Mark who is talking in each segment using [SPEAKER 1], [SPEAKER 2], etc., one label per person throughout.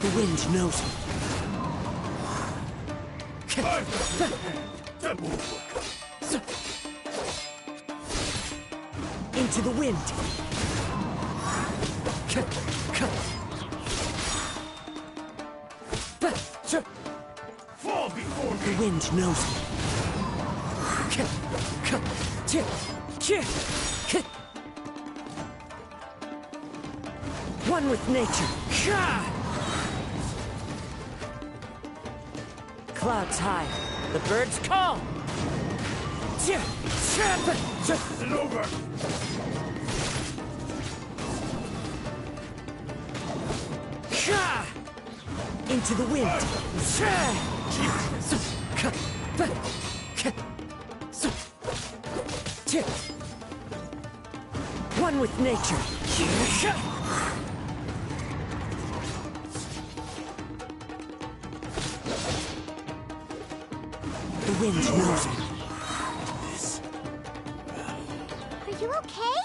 [SPEAKER 1] The wind knows me. Into the wind.
[SPEAKER 2] Fall before me.
[SPEAKER 1] The wind knows me. One with nature. Clouds high. The birds call.
[SPEAKER 2] It's over.
[SPEAKER 1] Into the wind. One with nature. The wind knows me.
[SPEAKER 3] Are you okay?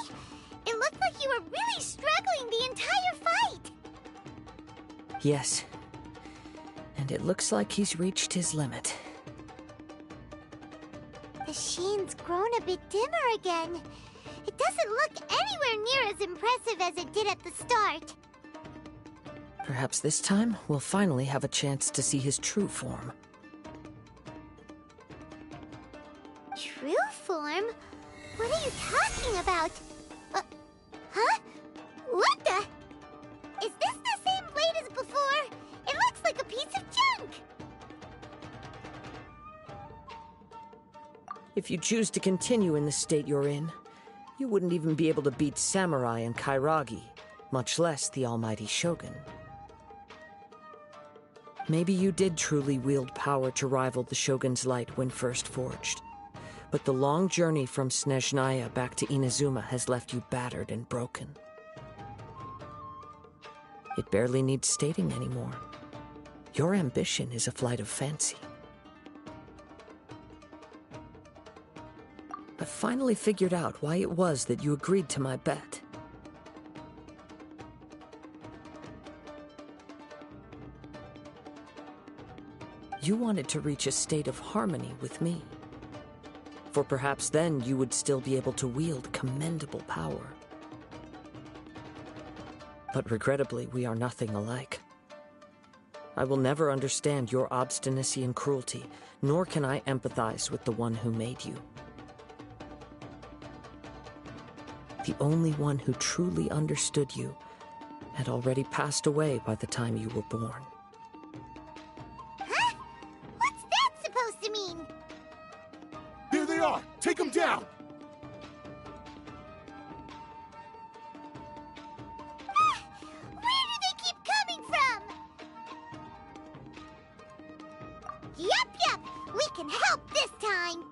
[SPEAKER 3] It looked like you were really struggling the entire fight.
[SPEAKER 1] Yes. And it looks like he's reached his limit.
[SPEAKER 3] The sheen's grown a bit dimmer again. It doesn't look anywhere near as impressive as it did at the start.
[SPEAKER 1] Perhaps this time, we'll finally have a chance to see his true form.
[SPEAKER 3] True form? What are you talking about? Huh? What the? Is this the same blade as before? It looks like a piece of junk!
[SPEAKER 1] If you choose to continue in the state you're in, you wouldn't even be able to beat Samurai and Kairagi, much less the almighty Shogun. Maybe you did truly wield power to rival the Shogun's light when first forged. But the long journey from Snezhnaya back to Inazuma has left you battered and broken. It barely needs stating anymore. Your ambition is a flight of fancy. I've finally figured out why it was that you agreed to my bet. You wanted to reach a state of harmony with me. For perhaps then you would still be able to wield commendable power. But regrettably, we are nothing alike. I will never understand your obstinacy and cruelty, nor can I empathize with the one who made you. The only one who truly understood you had already passed away by the time you were born.
[SPEAKER 3] Huh? What's that supposed to mean?
[SPEAKER 2] There they are! Take them down!
[SPEAKER 3] Where do they keep coming from? Yup! We can help this time!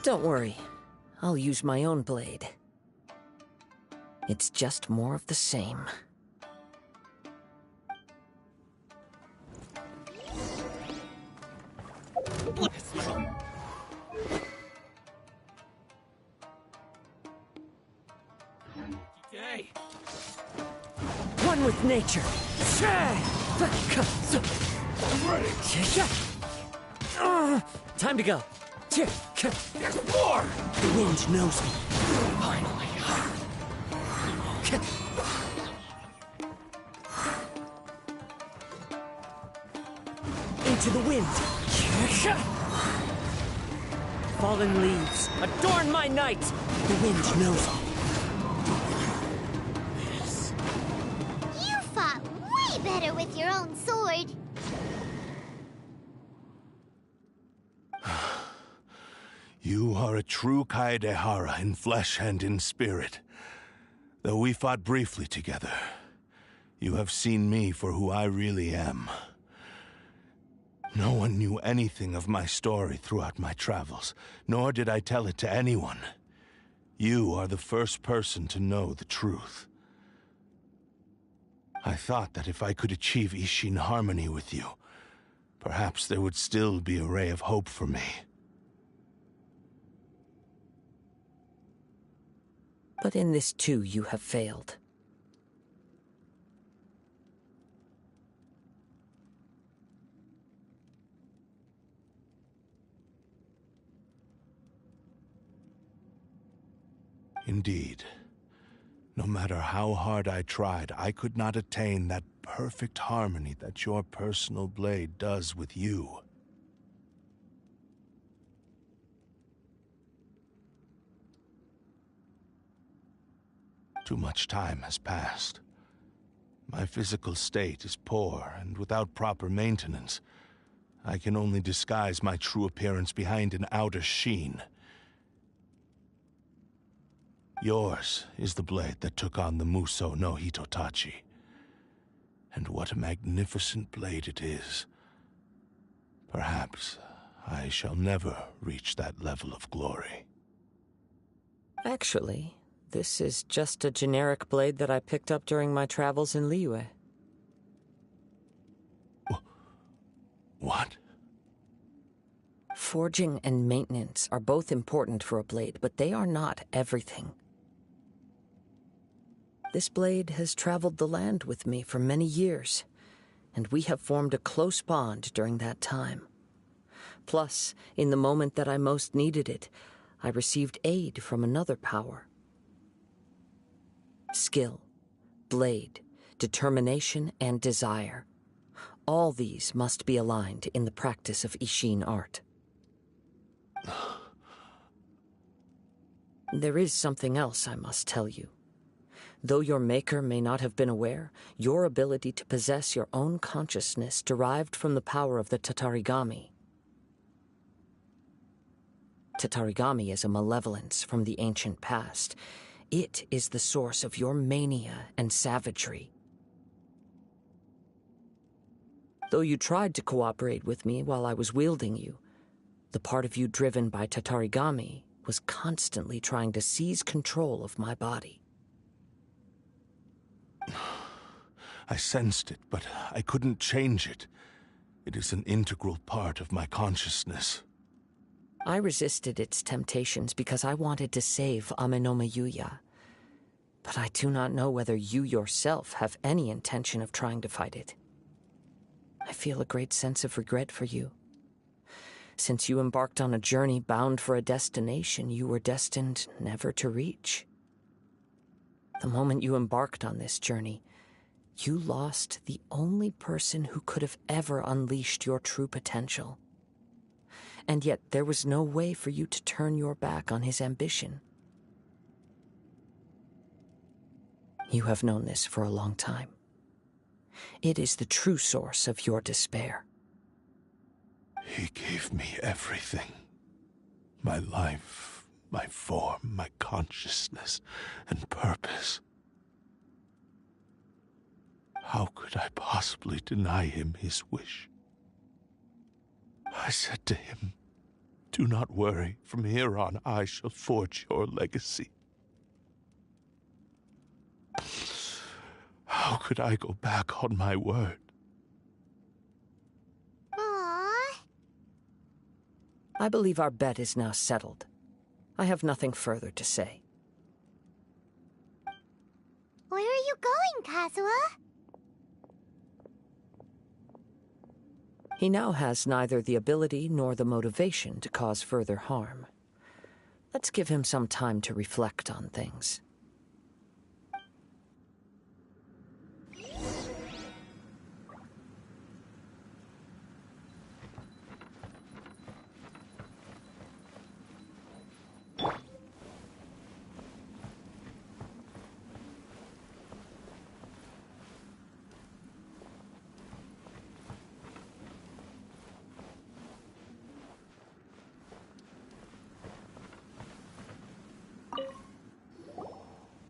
[SPEAKER 1] Don't worry. I'll use my own blade. It's just more of the same.
[SPEAKER 2] Hey!
[SPEAKER 1] One with nature.
[SPEAKER 2] I'm ready!
[SPEAKER 1] Time to go.
[SPEAKER 2] There's more!
[SPEAKER 1] The wind knows me.
[SPEAKER 2] Finally.
[SPEAKER 1] Into the wind. Fallen leaves, adorn my night. The wind knows me.
[SPEAKER 3] You fought your own sword.
[SPEAKER 4] You are a true Kaedehara in flesh and in spirit. Though we fought briefly together, you have seen me for who I really am. No one knew anything of my story throughout my travels, nor did I tell it to anyone. You are the first person to know the truth. I thought that if I could achieve Ishin harmony with you, perhaps there would still be a ray of hope for me.
[SPEAKER 1] But in this too, you have failed.
[SPEAKER 4] Indeed. No matter how hard I tried, I could not attain that perfect harmony that your personal blade does with you. Too much time has passed. My physical state is poor, and without proper maintenance, I can only disguise my true appearance behind an outer sheen. Yours is the blade that took on the Musou no Hitotachi. And what a magnificent blade it is. Perhaps I shall never reach that level of glory.
[SPEAKER 1] Actually, this is just a generic blade that I picked up during my travels in Liyue.
[SPEAKER 4] What?
[SPEAKER 1] Forging and maintenance are both important for a blade, but they are not everything. This blade has traveled the land with me for many years, and we have formed a close bond during that time. Plus, in the moment that I most needed it, I received aid from another power. Skill, blade, determination, and desire. All these must be aligned in the practice of Ishin art. There is something else I must tell you. Though your maker may not have been aware, your ability to possess your own consciousness derived from the power of the Tatarigami. Tatarigami is a malevolence from the ancient past. It is the source of your mania and savagery. Though you tried to cooperate with me while I was wielding you, the part of you driven by Tatarigami was constantly trying to seize control of my body.
[SPEAKER 4] I sensed it, but I couldn't change it. It is an integral part of my consciousness.
[SPEAKER 1] I resisted its temptations because I wanted to save Amenoma Yuya. But I do not know whether you yourself have any intention of trying to fight it. I feel a great sense of regret for you. Since you embarked on a journey bound for a destination you were destined never to reach. The moment you embarked on this journey, you lost the only person who could have ever unleashed your true potential. And yet there was no way for you to turn your back on his ambition. You have known this for a long time. It is the true source of your despair.
[SPEAKER 4] He gave me everything. My life, my form, my consciousness, and purpose. How could I possibly deny him his wish? I said to him, "Do not worry, from here on I shall forge your legacy." How could I go back on my word?
[SPEAKER 3] Aww.
[SPEAKER 1] I believe our bet is now settled. I have nothing further to say.
[SPEAKER 3] Where are you going, Kazuha?
[SPEAKER 1] He now has neither the ability nor the motivation to cause further harm. Let's give him some time to reflect on things.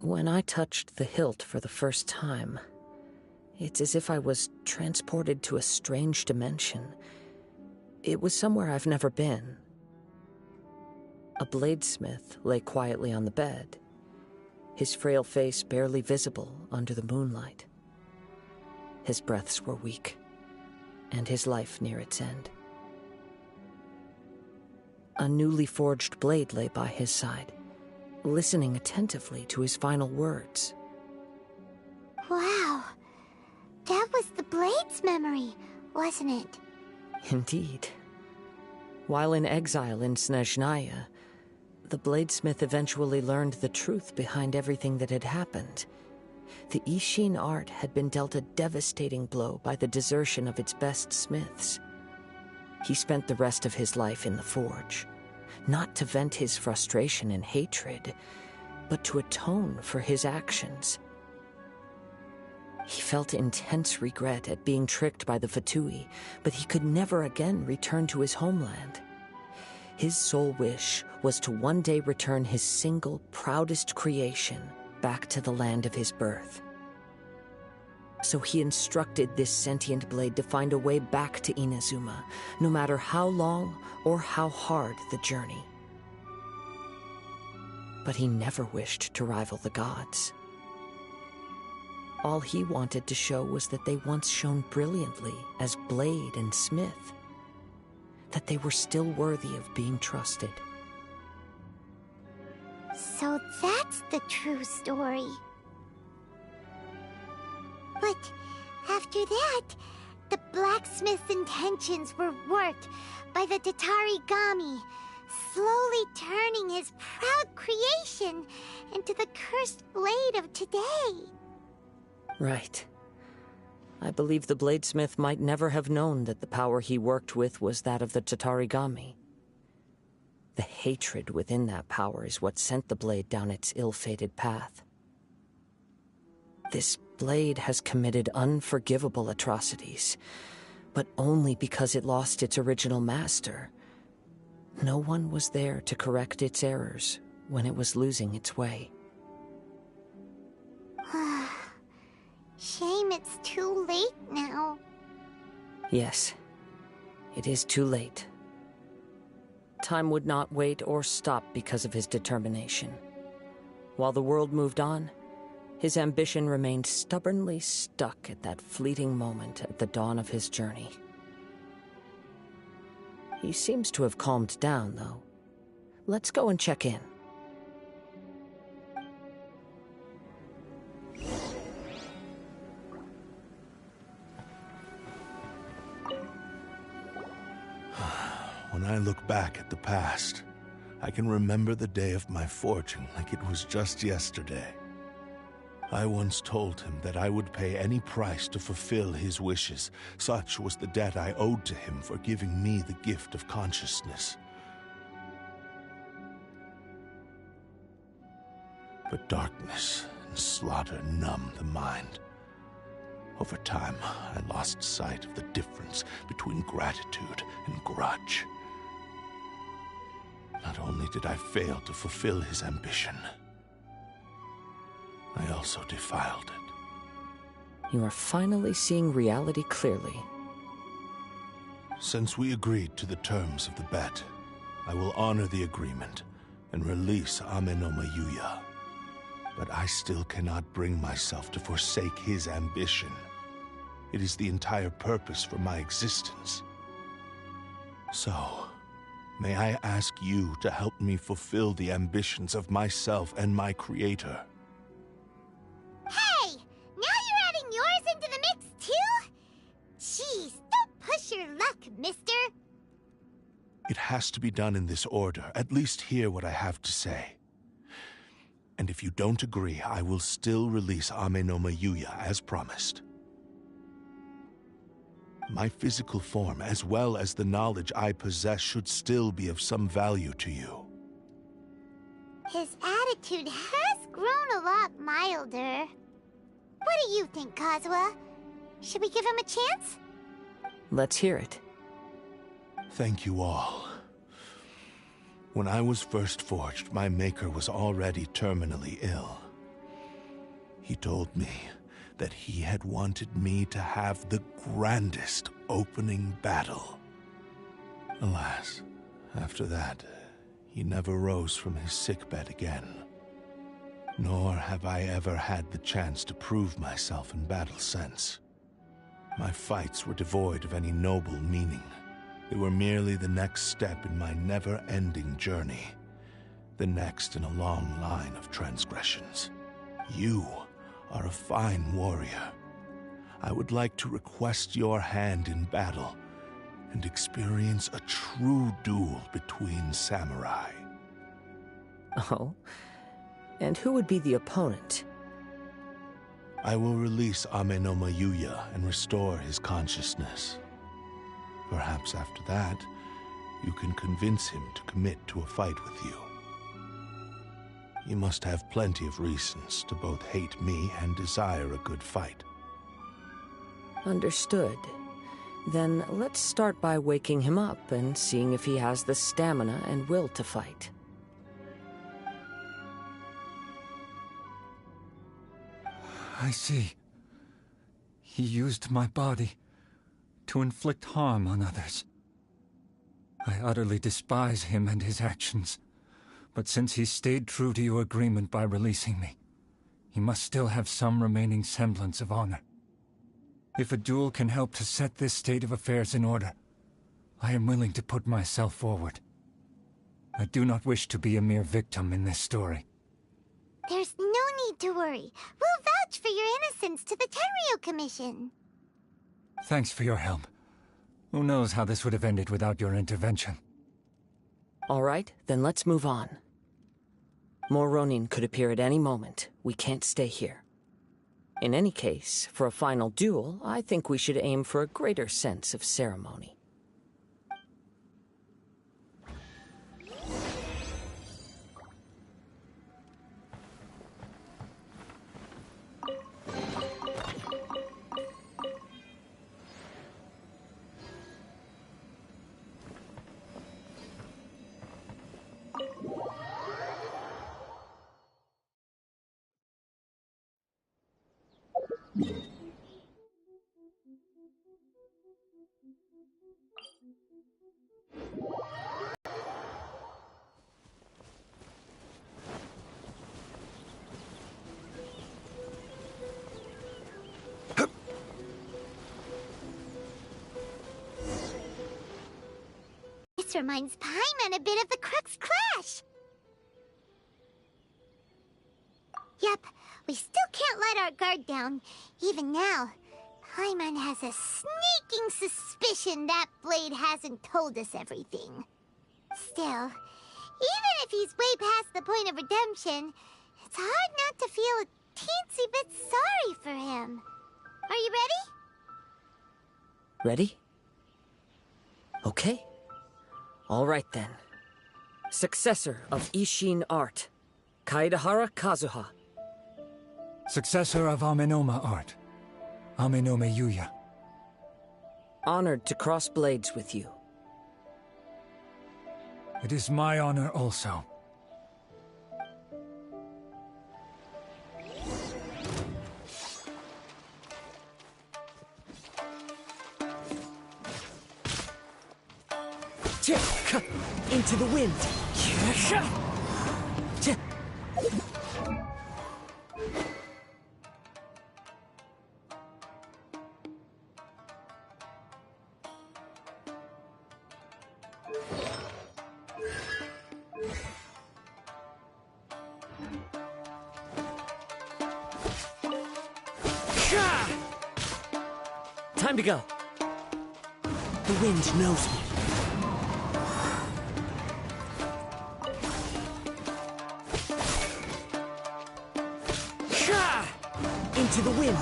[SPEAKER 1] When I touched the hilt for the first time, it's as if I was transported to a strange dimension. It was somewhere I've never been. A bladesmith lay quietly on the bed, his frail face barely visible under the moonlight. His breaths were weak, and his life near its end. A newly forged blade lay by his side, listening attentively to his final words.
[SPEAKER 3] Wow. That was the blade's memory, wasn't it?
[SPEAKER 1] Indeed. While in exile in Snezhnaya, the bladesmith eventually learned the truth behind everything that had happened. The Ishin art had been dealt a devastating blow by the desertion of its best smiths. He spent the rest of his life in the forge, not to vent his frustration and hatred, but to atone for his actions. He felt intense regret at being tricked by the Fatui, but he could never again return to his homeland. His sole wish was to one day return his single, proudest creation back to the land of his birth. So he instructed this sentient blade to find a way back to Inazuma, no matter how long or how hard the journey. But he never wished to rival the gods. All he wanted to show was that they once shone brilliantly as blade and smith, that they were still worthy of being trusted.
[SPEAKER 3] So that's the true story. But after that, the blacksmith's intentions were worked by the Tatarigami, slowly turning his proud creation into the cursed blade of today.
[SPEAKER 1] Right. I believe the bladesmith might never have known that the power he worked with was that of the Tatarigami. The hatred within that power is what sent the blade down its ill-fated path. This blade has committed unforgivable atrocities, but only because it lost its original master. No one was there to correct its errors when it was losing its way.
[SPEAKER 3] Shame it's too late now.
[SPEAKER 1] Yes, it is too late. Time would not wait or stop because of his determination. While the world moved on, his ambition remained stubbornly stuck at that fleeting moment at the dawn of his journey. He seems to have calmed down, though. Let's go and check in.
[SPEAKER 4] When I look back at the past, I can remember the day of my forging like it was just yesterday. I once told him that I would pay any price to fulfill his wishes. Such was the debt I owed to him for giving me the gift of consciousness. But darkness and slaughter numbed the mind. Over time, I lost sight of the difference between gratitude and grudge. Not only did I fail to fulfill his ambition, I also defiled it.
[SPEAKER 1] You are finally seeing reality clearly.
[SPEAKER 4] Since we agreed to the terms of the bet, I will honor the agreement and release Amenoma Yuya. But I still cannot bring myself to forsake his ambition. It is the entire purpose for my existence. So, may I ask you to help me fulfill the ambitions of myself and my creator?
[SPEAKER 3] Hey! Now you're adding yours into the mix, too? Jeez, don't push your luck, mister.
[SPEAKER 4] It has to be done in this order. At least hear what I have to say. And if you don't agree, I will still release Amenoma Yuya as promised. My physical form, as well as the knowledge I possess, should still be of some value to you.
[SPEAKER 3] His attitude has grown a lot milder. What do you think, Kazuha? Should we give him a chance?
[SPEAKER 1] Let's hear it.
[SPEAKER 4] Thank you all. When I was first forged, my maker was already terminally ill. He told me that he had wanted me to have the grandest opening battle. Alas, after that, he never rose from his sickbed again. Nor have I ever had the chance to prove myself in battle since. My fights were devoid of any noble meaning. They were merely the next step in my never-ending journey. The next in a long line of transgressions. You are a fine warrior. I would like to request your hand in battle and experience a true duel between samurai.
[SPEAKER 1] Oh? And who would be the opponent?
[SPEAKER 4] I will release Ame no Mayuya and restore his consciousness. Perhaps after that, you can convince him to commit to a fight with you. You must have plenty of reasons to both hate me and desire a good fight.
[SPEAKER 1] Understood. Then let's start by waking him up and seeing if he has the stamina and will to fight.
[SPEAKER 5] I see. He used my body to inflict harm on others. I utterly despise him and his actions. But since he stayed true to your agreement by releasing me, he must still have some remaining semblance of honor. If a duel can help to set this state of affairs in order, I am willing to put myself forward. I do not wish to be a mere victim in this story.
[SPEAKER 3] There's no need to worry. We'll vouch for your innocence to the Tenryo Commission.
[SPEAKER 5] Thanks for your help. Who knows how this would have ended without your intervention?
[SPEAKER 1] All right, then let's move on. More Ronin could appear at any moment. We can't stay here. In any case, for a final duel, I think we should aim for a greater sense of ceremony.
[SPEAKER 3] This reminds Paimon a bit of the Crux Clash. Yep, we still can't let our guard down. Even now, Paimon has a sneaking suspicion that Blade hasn't told us everything. Still, even if he's way past the point of redemption, it's hard not to feel a teensy bit sorry for him. Are you ready?
[SPEAKER 1] Ready? Okay. All right then. Successor of Ishin art, Kaedehara Kazuha.
[SPEAKER 5] Successor of Amenoma art, Amenome Yuya.
[SPEAKER 1] Honored to cross blades with you.
[SPEAKER 5] It is my honor also.
[SPEAKER 1] Into the wind. Time to go. The wind knows me. Into the wind.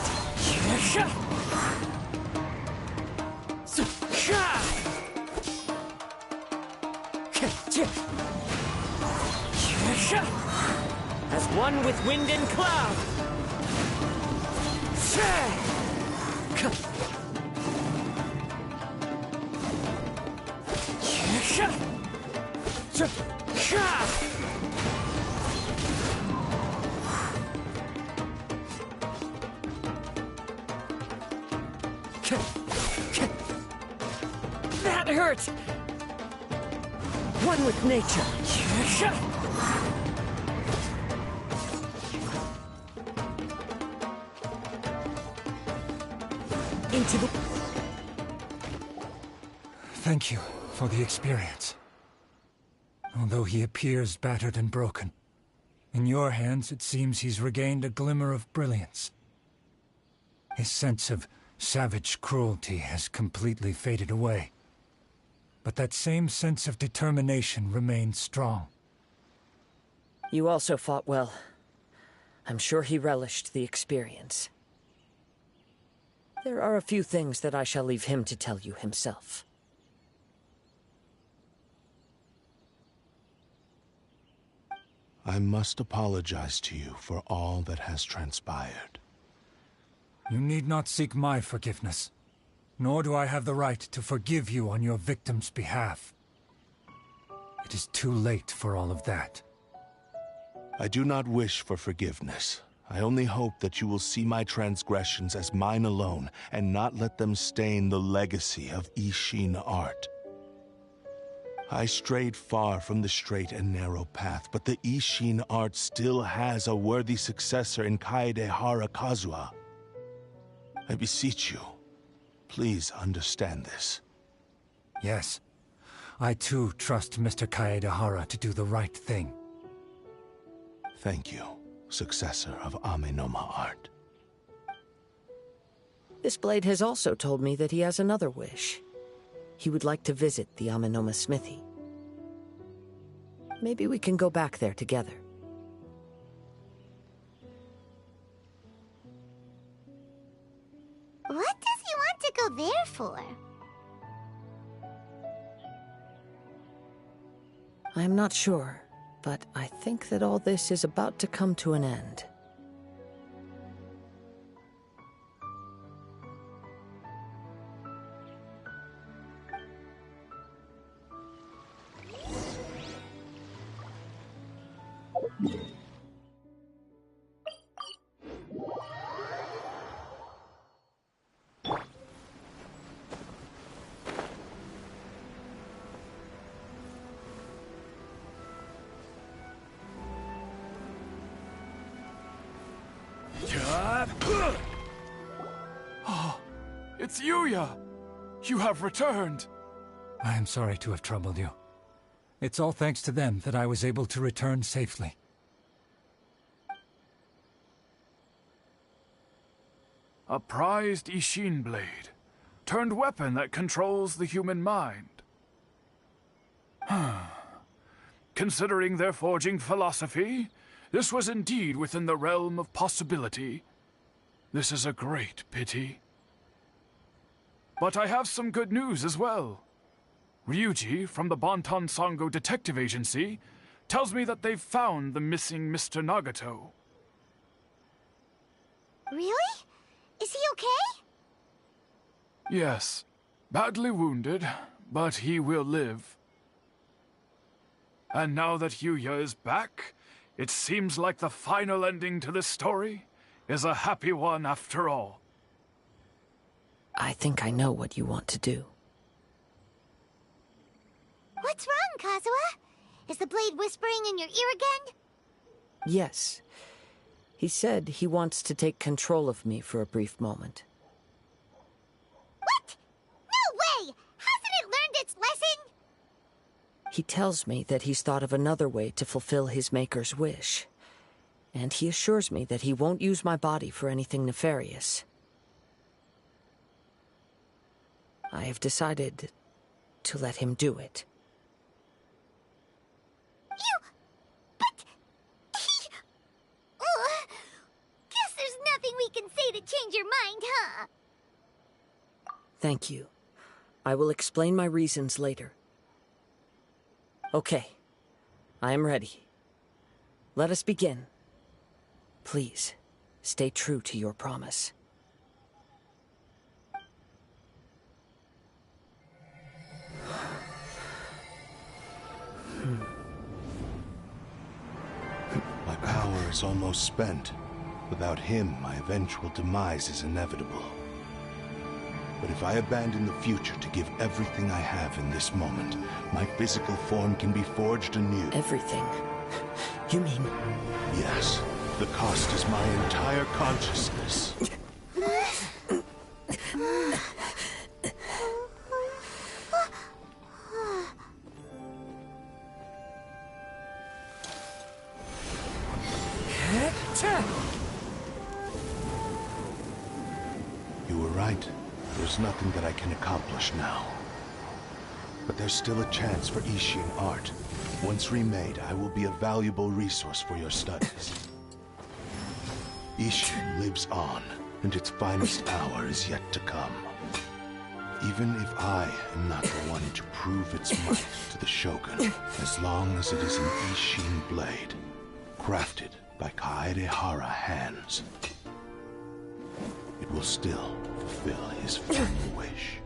[SPEAKER 1] As one with wind and cloud. That hurt! One with nature. Into the...
[SPEAKER 5] Thank you for the experience. Although he appears battered and broken, in your hands it seems he's regained a glimmer of brilliance. His sense of savage cruelty has completely faded away. But that same sense of determination remains strong.
[SPEAKER 1] You also fought well. I'm sure he relished the experience. There are a few things that I shall leave him to tell you himself.
[SPEAKER 4] I must apologize to you for all that has transpired.
[SPEAKER 5] You need not seek my forgiveness, nor do I have the right to forgive you on your victim's behalf. It is too late for all of that.
[SPEAKER 4] I do not wish for forgiveness. I only hope that you will see my transgressions as mine alone, and not let them stain the legacy of Ishin art. I strayed far from the straight and narrow path, but the Ishin art still has a worthy successor in Kaedehara Kazuha. I beseech you, please understand this.
[SPEAKER 5] Yes, I too trust Mr. Kaedehara to do the right thing.
[SPEAKER 4] Thank you, successor of Amenoma art.
[SPEAKER 1] This blade has also told me that he has another wish. He would like to visit the Amenoma smithy. Maybe we can go back there together.
[SPEAKER 3] What does he want to go there for?
[SPEAKER 1] I'm not sure, but I think that all this is about to come to an end.
[SPEAKER 2] Oh, it's Yuya! You have returned!
[SPEAKER 5] I am sorry to have troubled you. It's all thanks to them that I was able to return safely.
[SPEAKER 2] A prized Ishin blade, turned weapon that controls the human mind. Considering their forging philosophy, this was indeed within the realm of possibility. This is a great pity. But I have some good news as well. Ryuji, from the Bonton Sango Detective Agency, tells me that they've found the missing Mr. Nagato.
[SPEAKER 3] Really? Is he okay?
[SPEAKER 2] Yes. Badly wounded, but he will live. And now that Yuya is back, it seems like the final ending to this story is a happy one after all.
[SPEAKER 1] I think I know what you want to do.
[SPEAKER 3] What's wrong, Kazuha? Is the blade whispering in your ear again?
[SPEAKER 1] Yes. He said he wants to take control of me for a brief moment.
[SPEAKER 3] What? No way! Hasn't it learned its lesson?
[SPEAKER 1] He tells me that he's thought of another way to fulfill his maker's wish. And he assures me that he won't use my body for anything nefarious. I have decided to let him do it.
[SPEAKER 3] But... Guess there's nothing we can say to change your mind, huh?
[SPEAKER 1] Thank you. I will explain my reasons later. Okay. I am ready. Let us begin. Please, stay true to your promise.
[SPEAKER 4] My power is almost spent. Without him, my eventual demise is inevitable. But if I abandon the future to give everything I have in this moment, my physical form can be forged anew.
[SPEAKER 1] Everything? You mean...
[SPEAKER 4] Yes. The cost is my entire consciousness. You were right. There's nothing that I can accomplish now. But there's still a chance for Ishin art. Once remade, I will be a valuable resource for your studies. Ishin lives on, and its finest hour is yet to come. Even if I am not the one to prove its might to the Shogun, as long as it is an Ishin blade, crafted by Kaedehara hands, it will still fulfill his final wish.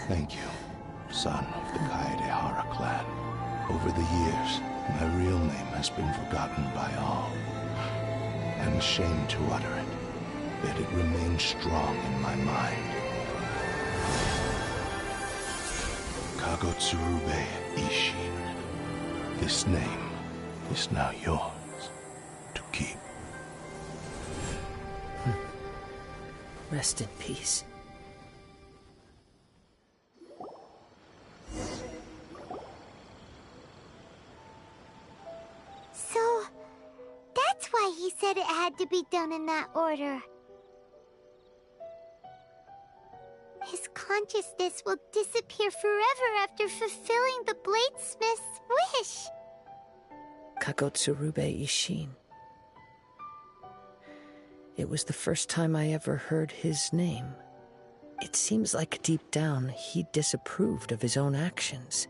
[SPEAKER 4] Thank you, son of the Kaedehara clan. Over the years, my real name has been forgotten by all. I'm ashamed to utter it, yet it remains strong in my mind. Kagotsurube Ishin. This name is now yours to keep.
[SPEAKER 1] Rest in peace.
[SPEAKER 3] So, that's why he said it had to be done in that order. His consciousness will disappear forever after fulfilling the bladesmith's wish.
[SPEAKER 1] Kagotsurube Ishin. It was the first time I ever heard his name. It seems like deep down he disapproved of his own actions,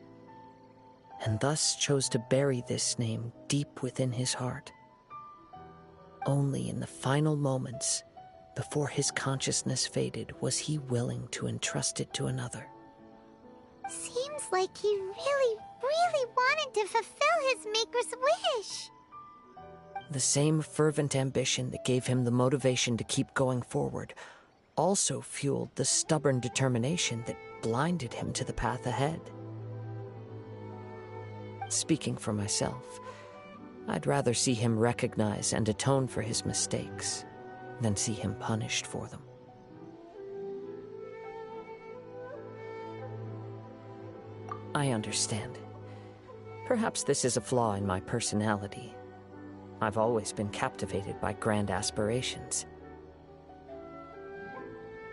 [SPEAKER 1] and thus chose to bury this name deep within his heart. Only in the final moments, before his consciousness faded, was he willing to entrust it to another.
[SPEAKER 3] Seems like he really wanted to fulfill his maker's wish.
[SPEAKER 1] The same fervent ambition that gave him the motivation to keep going forward also fueled the stubborn determination that blinded him to the path ahead. Speaking for myself, I'd rather see him recognize and atone for his mistakes than see him punished for them. I understand. Perhaps this is a flaw in my personality. I've always been captivated by grand aspirations.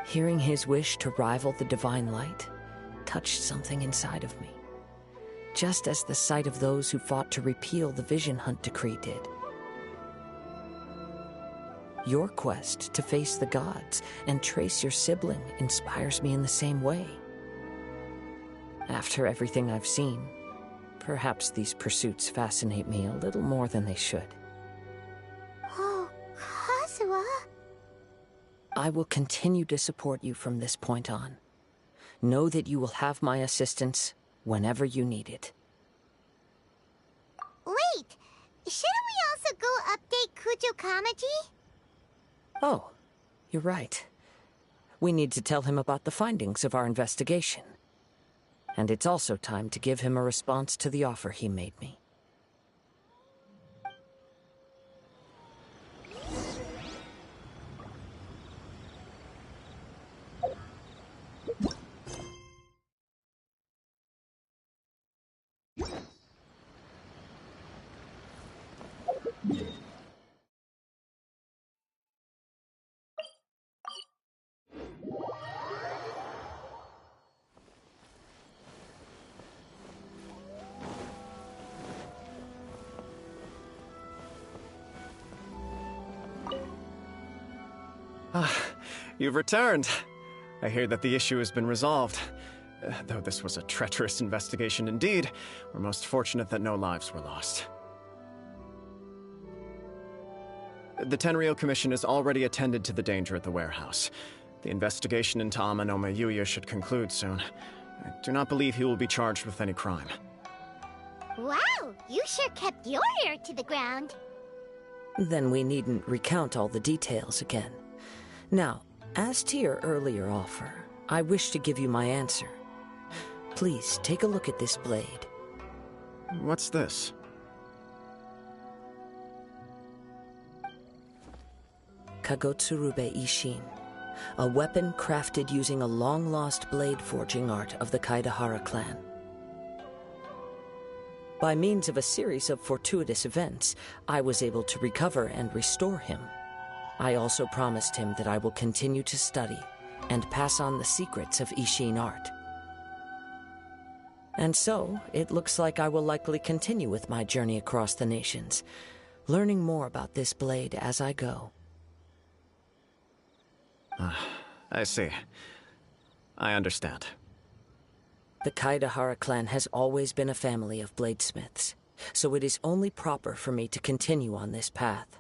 [SPEAKER 1] Hearing his wish to rival the divine light touched something inside of me, just as the sight of those who fought to repeal the Vision Hunt decree did. Your quest to face the gods and trace your sibling inspires me in the same way. After everything I've seen, perhaps these pursuits fascinate me a little more than they should.
[SPEAKER 3] Oh, Kazuha.
[SPEAKER 1] I will continue to support you from this point on. Know that you will have my assistance whenever you need it.
[SPEAKER 3] Wait, shouldn't we also go update Kujo Kamaji?
[SPEAKER 1] Oh, you're right. We need to tell him about the findings of our investigation. And it's also time to give him a response to the offer he made me.
[SPEAKER 6] You've returned. I hear that the issue has been resolved. Though this was a treacherous investigation indeed, we're most fortunate that no lives were lost. The Tenryou Commission has already attended to the danger at the warehouse. The investigation into Amanome Yuya should conclude soon. I do not believe he will be charged with any crime.
[SPEAKER 3] Wow, you sure kept your ear to the ground.
[SPEAKER 1] Then we needn't recount all the details again. Now, As to your earlier offer, I wish to give you my answer. Please, take a look at this blade.
[SPEAKER 6] What's this?
[SPEAKER 1] Kagotsurube Ishin, a weapon crafted using a long-lost blade forging art of the Kaidahara clan. By means of a series of fortuitous events, I was able to recover and restore him. I also promised him that I will continue to study and pass on the secrets of Ishin art. And so, it looks like I will likely continue with my journey across the nations, learning more about this blade as I go.
[SPEAKER 6] I see. I understand.
[SPEAKER 1] The Kaidahara clan has always been a family of bladesmiths, so it is only proper for me to continue on this path.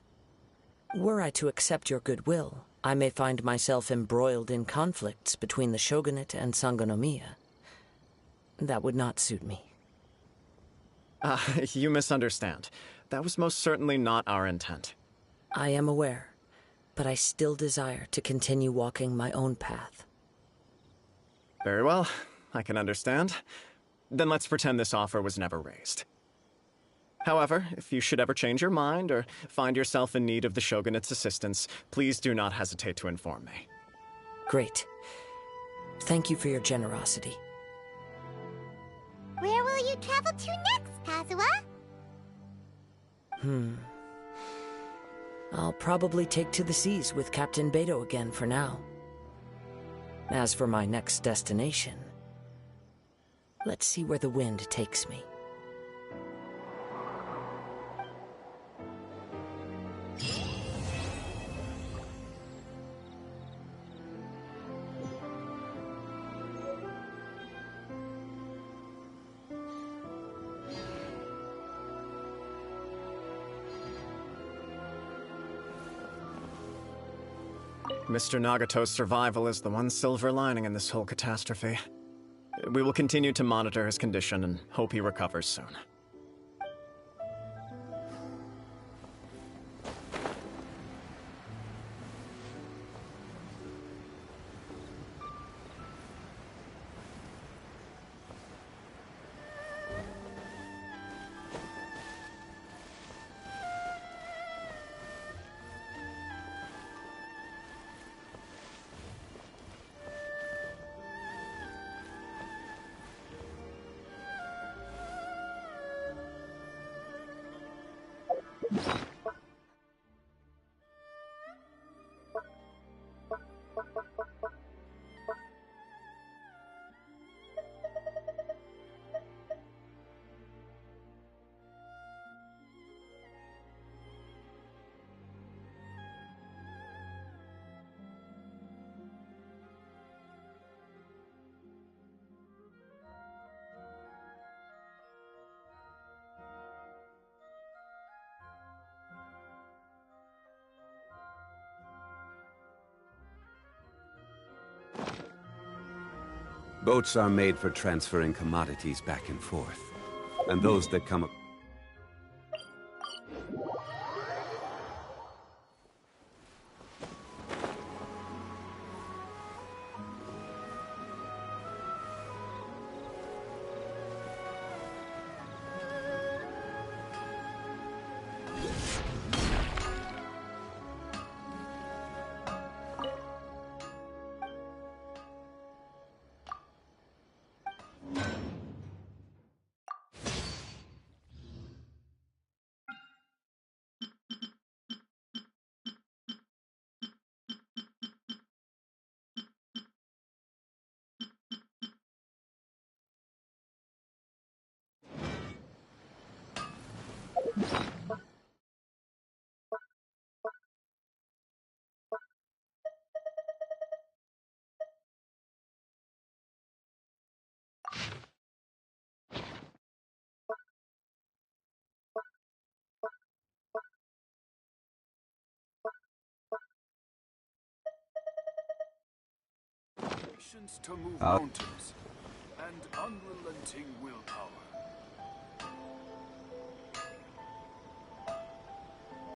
[SPEAKER 1] Were I to accept your goodwill, I may find myself embroiled in conflicts between the shogunate and Sangonomiya. That would not suit me.
[SPEAKER 6] You misunderstand. That was most certainly not our intent.
[SPEAKER 1] I am aware, but I still desire to continue walking my own path.
[SPEAKER 6] Very well. I can understand. Then let's pretend this offer was never raised. However, if you should ever change your mind or find yourself in need of the Shogunate's assistance, please do not hesitate to inform me.
[SPEAKER 1] Great. Thank you for your generosity.
[SPEAKER 3] Where will you travel to next, Kazuha?
[SPEAKER 1] I'll probably take to the seas with Captain Beto again for now. As for my next destination, let's see where the wind takes me.
[SPEAKER 6] Mr. Nagato's survival is the one silver lining in this whole catastrophe. We will continue to monitor his condition and hope he recovers soon.
[SPEAKER 7] Boats are made for transferring commodities back and forth. And those that come up...
[SPEAKER 2] Patience to move mountains and unrelenting willpower.